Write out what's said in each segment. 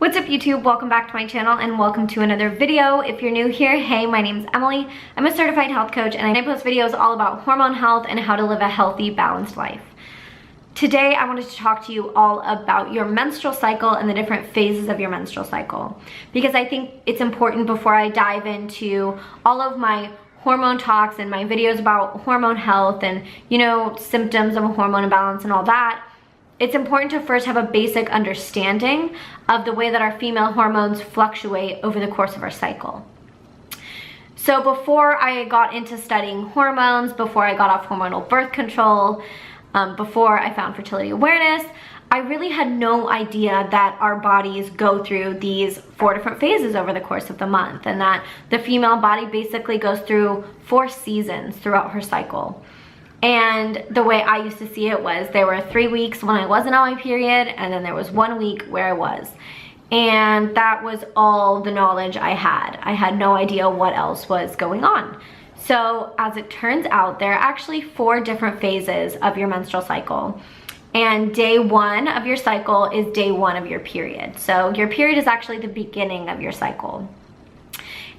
What's up YouTube? Welcome back to my channel and welcome to another video. If you're new here, hey, my name's Emily. I'm a certified health coach and I post videos all about hormone health and how to live a healthy, balanced life. Today, I wanted to talk to you all about your menstrual cycle and the different phases of your menstrual cycle, because I think it's important before I dive into all of my hormone talks and my videos about hormone health and, symptoms of a hormone imbalance and all that. It's important to first have a basic understanding of the way that our female hormones fluctuate over the course of our cycle. So before I got into studying hormones, before I got off hormonal birth control, before I found fertility awareness, I really had no idea that our bodies go through these 4 different phases over the course of the month, and that the female body basically goes through 4 seasons throughout her cycle. And the way I used to see it was there were 3 weeks when I wasn't on my period, and then there was 1 week where I was. And that was all the knowledge I had. I had no idea what else was going on. So as it turns out, there are actually 4 different phases of your menstrual cycle. And day 1 of your cycle is day 1 of your period. So your period is actually the beginning of your cycle.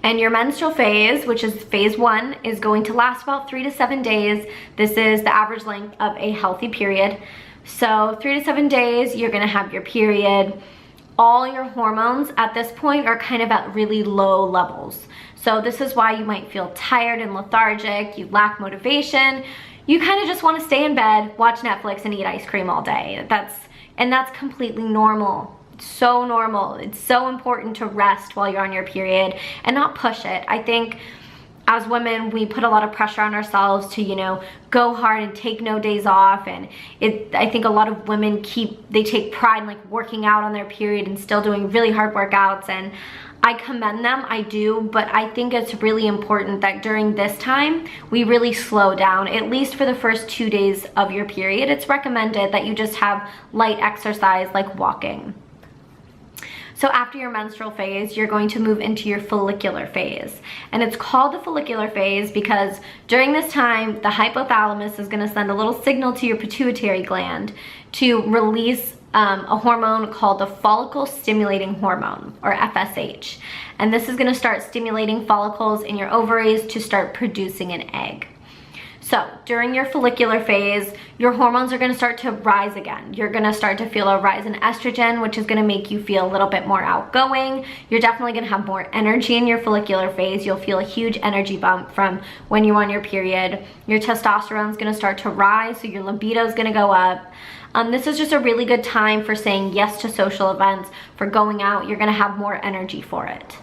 And your menstrual phase, which is phase 1, is going to last about 3 to 7 days. This is the average length of a healthy period. So 3 to 7 days, you're gonna have your period. All your hormones at this point are kind of at really low levels. So this is why you might feel tired and lethargic, you lack motivation. You kind of just want to stay in bed, watch Netflix, and eat ice cream all day. That's completely normal. So normal. It's so important to rest while you're on your period and not push it. I think as women, we put a lot of pressure on ourselves to, go hard and take no days off. And I think a lot of women take pride in like working out on their period and still doing really hard workouts. And I commend them, I do, but I think it's really important that during this time, we really slow down, at least for the first 2 days of your period. It's recommended that you just have light exercise like walking. So after your menstrual phase, you're going to move into your follicular phase. And it's called the follicular phase because during this time, the hypothalamus is gonna send a little signal to your pituitary gland to release a hormone called the follicle stimulating hormone, or FSH. And this is gonna start stimulating follicles in your ovaries to start producing an egg. So during your follicular phase, your hormones are gonna start to rise again. You're gonna start to feel a rise in estrogen, which is gonna make you feel a little bit more outgoing. You're definitely gonna have more energy in your follicular phase. You'll feel a huge energy bump from when you're on your period. Your testosterone is gonna start to rise, so your libido is gonna go up. This is just a really good time for saying yes to social events, for going out. You're gonna have more energy for it.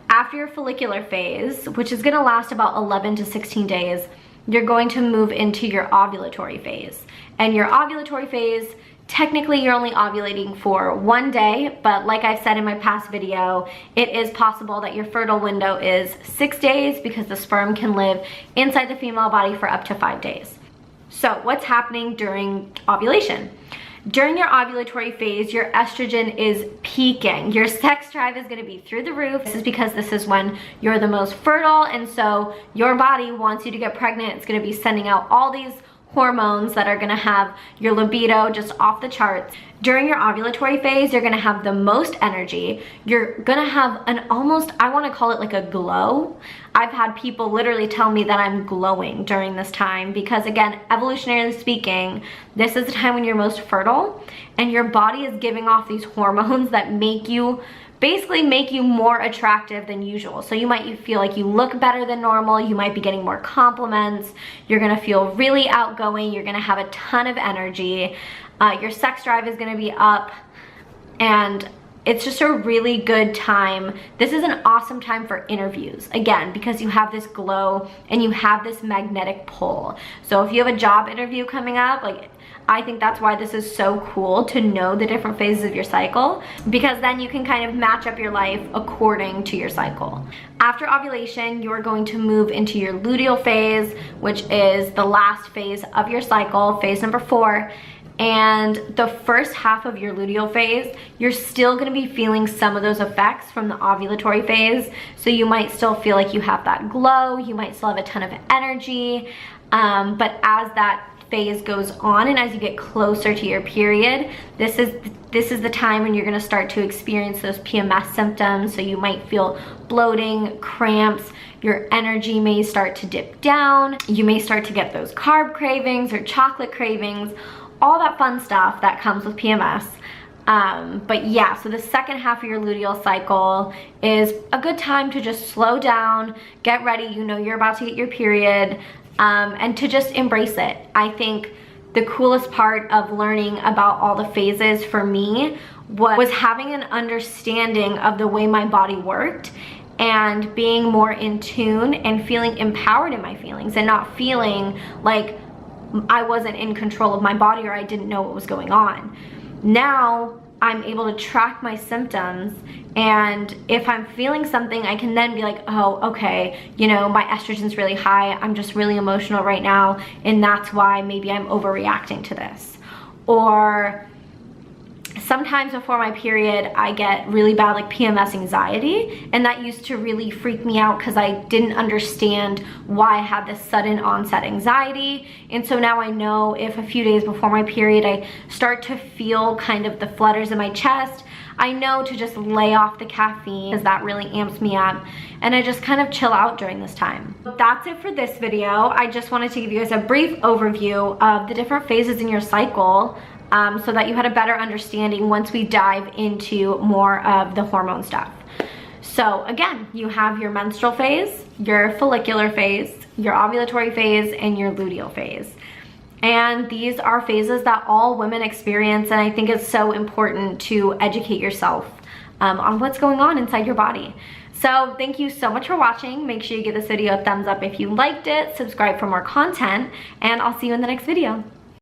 After your follicular phase, which is gonna last about 11 to 16 days, you're going to move into your ovulatory phase. And your ovulatory phase, technically you're only ovulating for 1 day, but like I've said in my past video, it is possible that your fertile window is 6 days because the sperm can live inside the female body for up to 5 days. So what's happening during ovulation? During your ovulatory phase, your estrogen is peaking. Your sex drive is gonna be through the roof. This is because this is when you're the most fertile, and so your body wants you to get pregnant. It's gonna be sending out all these hormones that are gonna have your libido just off the charts. During your ovulatory phase, you're gonna have the most energy. You're gonna have an almost, I wanna call it like a glow. I've had people literally tell me that I'm glowing during this time because, again, evolutionarily speaking, this is the time when you're most fertile and your body is giving off these hormones that basically make you more attractive than usual. So you might feel like you look better than normal, you might be getting more compliments, you're gonna feel really outgoing, you're gonna have a ton of energy, your sex drive is gonna be up, and it's just a really good time. This is an awesome time for interviews, again, because you have this glow and you have this magnetic pull. So if you have a job interview coming up, I think that's why this is so cool to know the different phases of your cycle, because then you can kind of match up your life according to your cycle. After ovulation, you're going to move into your luteal phase, which is the last phase of your cycle, phase number 4. And the first half of your luteal phase, you're still gonna be feeling some of those effects from the ovulatory phase. So you might still feel like you have that glow, you might still have a ton of energy, but as that phase goes on and as you get closer to your period, this is the time when you're gonna start to experience those PMS symptoms. So you might feel bloating, cramps, your energy may start to dip down, you may start to get those carb cravings or chocolate cravings, all that fun stuff that comes with PMS. But yeah, so the second half of your luteal cycle is a good time to just slow down, get ready, you know you're about to get your period, and to just embrace it. I think the coolest part of learning about all the phases for me was having an understanding of the way my body worked and being more in tune and feeling empowered in my feelings and not feeling like I wasn't in control of my body or I didn't know what was going on. Now I'm able to track my symptoms, and if I'm feeling something, I can then be like, oh, okay, you know, my estrogen's really high, I'm just really emotional right now, and that's why maybe I'm overreacting to this. Or sometimes before my period, I get really bad like PMS anxiety, and that used to really freak me out because I didn't understand why I had this sudden onset anxiety. And so now I know if a few days before my period I start to feel kind of the flutters in my chest, I know to just lay off the caffeine because that really amps me up, and I just kind of chill out during this time. That's it for this video. I just wanted to give you guys a brief overview of the different phases in your cycle, so that you had a better understanding once we dive into more of the hormone stuff. So again, you have your menstrual phase, your follicular phase, your ovulatory phase, and your luteal phase. And these are phases that all women experience, and I think it's so important to educate yourself on what's going on inside your body. So thank you so much for watching. Make sure you give this video a thumbs up if you liked it, subscribe for more content, and I'll see you in the next video.